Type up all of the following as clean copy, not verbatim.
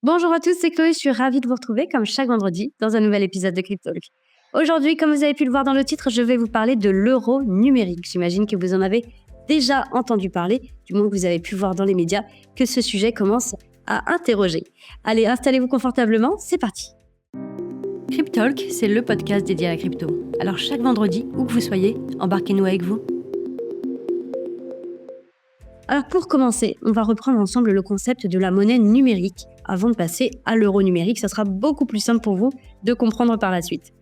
Bonjour à tous, c'est Chloé, je suis ravie de vous retrouver comme chaque vendredi dans un nouvel épisode de Cryptalk. Aujourd'hui, comme vous avez pu le voir dans le titre, je vais vous parler de l'euro numérique. J'imagine que vous en avez déjà entendu parler, du moins que vous avez pu voir dans les médias que ce sujet commence à interroger. Allez, installez-vous confortablement, c'est parti. Cryptalk, c'est le podcast dédié à la crypto. Alors chaque vendredi, où que vous soyez, embarquez-nous avec vous. Alors pour commencer, on va reprendre ensemble le concept de la monnaie numérique avant de passer à l'euro numérique. Ça sera beaucoup plus simple pour vous de comprendre par la suite.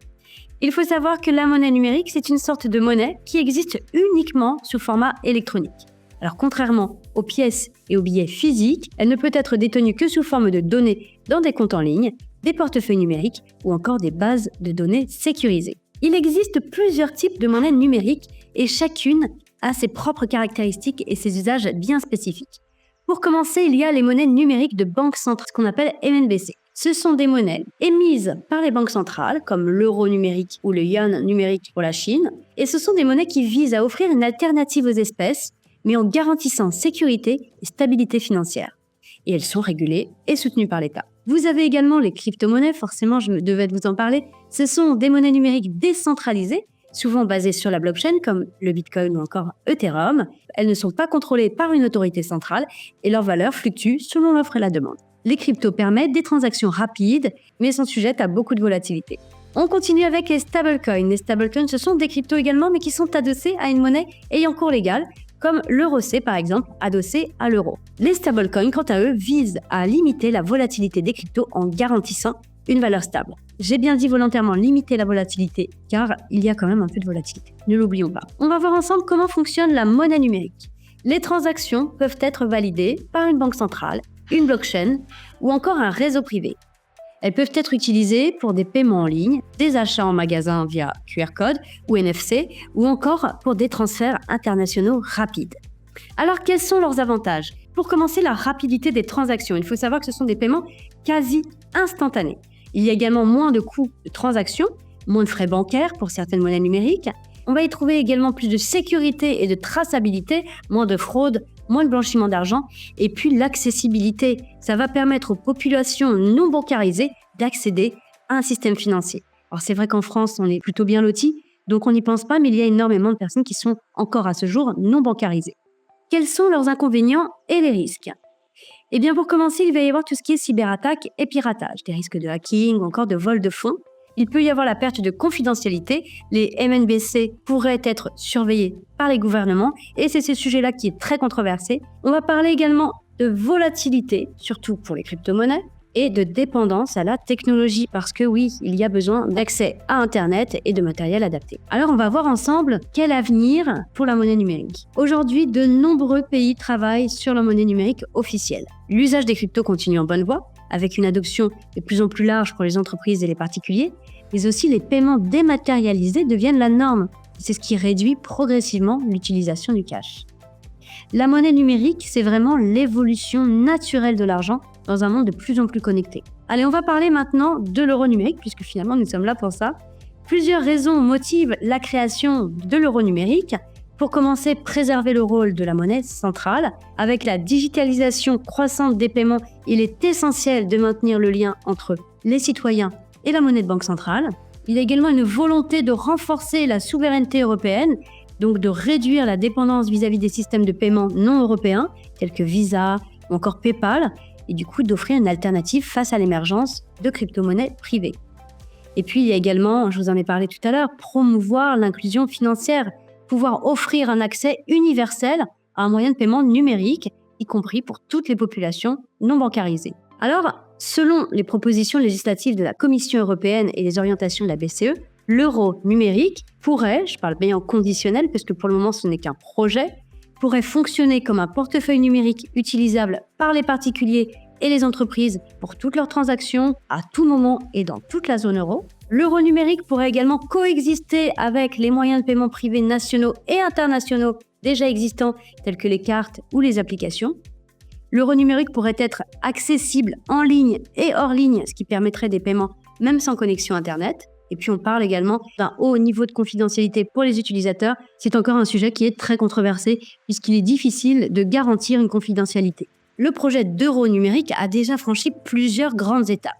Il faut savoir que la monnaie numérique, c'est une sorte de monnaie qui existe uniquement sous format électronique. Alors contrairement aux pièces et aux billets physiques, elle ne peut être détenue que sous forme de données dans des comptes en ligne, des portefeuilles numériques ou encore des bases de données sécurisées. Il existe plusieurs types de monnaies numériques et chacune a ses propres caractéristiques et ses usages bien spécifiques. Pour commencer, il y a les monnaies numériques de banque centrale, ce qu'on appelle MNBC. Ce sont des monnaies émises par les banques centrales, comme l'euro numérique ou le yuan numérique pour la Chine, et ce sont des monnaies qui visent à offrir une alternative aux espèces, mais en garantissant sécurité et stabilité financière. Et elles sont régulées et soutenues par l'État. Vous avez également les crypto-monnaies, forcément je devais vous en parler. Ce sont des monnaies numériques décentralisées, souvent basées sur la blockchain comme le Bitcoin ou encore Ethereum. Elles ne sont pas contrôlées par une autorité centrale et leur valeur fluctue selon l'offre et la demande. Les cryptos permettent des transactions rapides, mais sont sujettes à beaucoup de volatilité. On continue avec les stablecoins. Les stablecoins, ce sont des cryptos également, mais qui sont adossés à une monnaie ayant cours légal, comme l'euro C par exemple, adossé à l'euro. Les stablecoins, quant à eux, visent à limiter la volatilité des cryptos en garantissant une valeur stable. J'ai bien dit volontairement limiter la volatilité, car il y a quand même un peu de volatilité. Ne l'oublions pas. On va voir ensemble comment fonctionne la monnaie numérique. Les transactions peuvent être validées par une banque centrale, une blockchain ou encore un réseau privé. Elles peuvent être utilisées pour des paiements en ligne, des achats en magasin via QR code ou NFC, ou encore pour des transferts internationaux rapides. Alors, quels sont leurs avantages ? Pour commencer, la rapidité des transactions. Il faut savoir que ce sont des paiements quasi instantanés. Il y a également moins de coûts de transaction, moins de frais bancaires pour certaines monnaies numériques. On va y trouver également plus de sécurité et de traçabilité, moins de fraude, moins de blanchiment d'argent, et puis l'accessibilité. Ça va permettre aux populations non bancarisées d'accéder à un système financier. Alors c'est vrai qu'en France, on est plutôt bien lotis, donc on n'y pense pas, mais il y a énormément de personnes qui sont encore à ce jour non bancarisées. Quels sont leurs inconvénients et les risques ? Eh bien, pour commencer, il va y avoir tout ce qui est cyberattaque et piratage, des risques de hacking ou encore de vol de fonds. Il peut y avoir la perte de confidentialité. Les MNBC pourraient être surveillés par les gouvernements et c'est ce sujet-là qui est très controversé. On va parler également de volatilité, surtout pour les crypto-monnaies, et de dépendance à la technologie parce que oui, il y a besoin d'accès à Internet et de matériel adapté. Alors on va voir ensemble quel avenir pour la monnaie numérique. Aujourd'hui, de nombreux pays travaillent sur la monnaie numérique officielle. L'usage des cryptos continue en bonne voie, avec une adoption de plus en plus large pour les entreprises et les particuliers, mais aussi les paiements dématérialisés deviennent la norme. C'est ce qui réduit progressivement l'utilisation du cash. La monnaie numérique, c'est vraiment l'évolution naturelle de l'argent dans un monde de plus en plus connecté. Allez, on va parler maintenant de l'euro numérique, puisque finalement nous sommes là pour ça. Plusieurs raisons motivent la création de l'euro numérique. Pour commencer, préserver le rôle de la monnaie centrale. Avec la digitalisation croissante des paiements, il est essentiel de maintenir le lien entre les citoyens et la monnaie de banque centrale. Il y a également une volonté de renforcer la souveraineté européenne, donc de réduire la dépendance vis-à-vis des systèmes de paiement non européens, tels que Visa ou encore PayPal, et du coup d'offrir une alternative face à l'émergence de crypto-monnaies privées. Et puis il y a également, je vous en ai parlé tout à l'heure, promouvoir l'inclusion financière, pouvoir offrir un accès universel à un moyen de paiement numérique, y compris pour toutes les populations non bancarisées. Alors, selon les propositions législatives de la Commission européenne et les orientations de la BCE, l'euro numérique pourrait, je parle bien en conditionnel parce que pour le moment ce n'est qu'un projet, pourrait fonctionner comme un portefeuille numérique utilisable par les particuliers et les entreprises pour toutes leurs transactions, à tout moment et dans toute la zone euro. L'euro numérique pourrait également coexister avec les moyens de paiement privés nationaux et internationaux déjà existants, tels que les cartes ou les applications. L'euro numérique pourrait être accessible en ligne et hors ligne, ce qui permettrait des paiements même sans connexion Internet. Et puis on parle également d'un haut niveau de confidentialité pour les utilisateurs. C'est encore un sujet qui est très controversé puisqu'il est difficile de garantir une confidentialité. le projet d'euro numérique a déjà franchi plusieurs grandes étapes.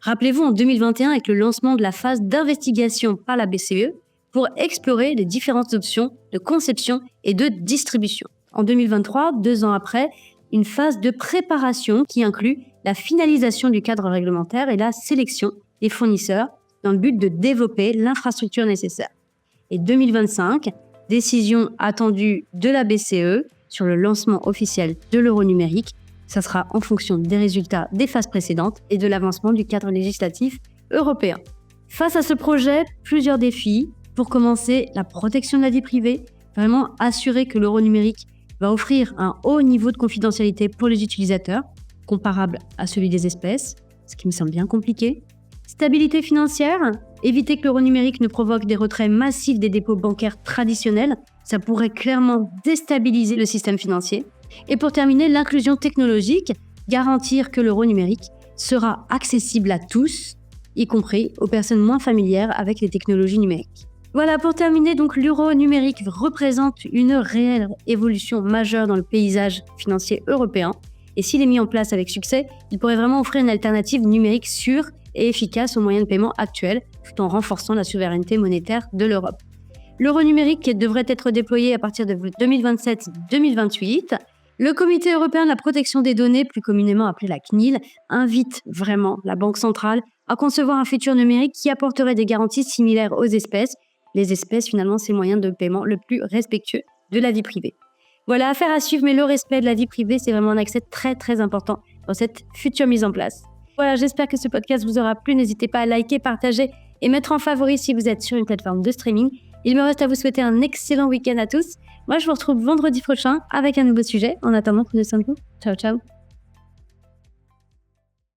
Rappelez-vous en 2021 avec le lancement de la phase d'investigation par la BCE pour explorer les différentes options de conception et de distribution. En 2023, 2 ans après, une phase de préparation qui inclut la finalisation du cadre réglementaire et la sélection des fournisseurs dans le but de développer l'infrastructure nécessaire. Et 2025, décision attendue de la BCE sur le lancement officiel de l'euro numérique. Ça sera en fonction des résultats des phases précédentes et de l'avancement du cadre législatif européen. Face à ce projet, plusieurs défis. Pour commencer, la protection de la vie privée, vraiment assurer que l'euro numérique va offrir un haut niveau de confidentialité pour les utilisateurs, comparable à celui des espèces, ce qui me semble bien compliqué. Stabilité financière, éviter que l'euro numérique ne provoque des retraits massifs des dépôts bancaires traditionnels, ça pourrait clairement déstabiliser le système financier. Et pour terminer, l'inclusion technologique, garantir que l'euro numérique sera accessible à tous, y compris aux personnes moins familières avec les technologies numériques. Voilà, pour terminer, donc l'euro numérique représente une réelle évolution majeure dans le paysage financier européen. Et s'il est mis en place avec succès, il pourrait vraiment offrir une alternative numérique sûre et efficace aux moyens de paiement actuels, tout en renforçant la souveraineté monétaire de l'Europe. L'euro numérique devrait être déployé à partir de 2027-2028. Le Comité européen de la protection des données, plus communément appelé la CNIL, invite vraiment la Banque centrale à concevoir un futur numérique qui apporterait des garanties similaires aux espèces. Les espèces, finalement, c'est le moyen de paiement le plus respectueux de la vie privée. Voilà, affaire à suivre, mais le respect de la vie privée, c'est vraiment un accès très très important dans cette future mise en place. Voilà, j'espère que ce podcast vous aura plu. N'hésitez pas à liker, partager et mettre en favori si vous êtes sur une plateforme de streaming. Il me reste à vous souhaiter un excellent week-end à tous. Moi, je vous retrouve vendredi prochain avec un nouveau sujet. En attendant, prenez soin de vous. Ciao, ciao.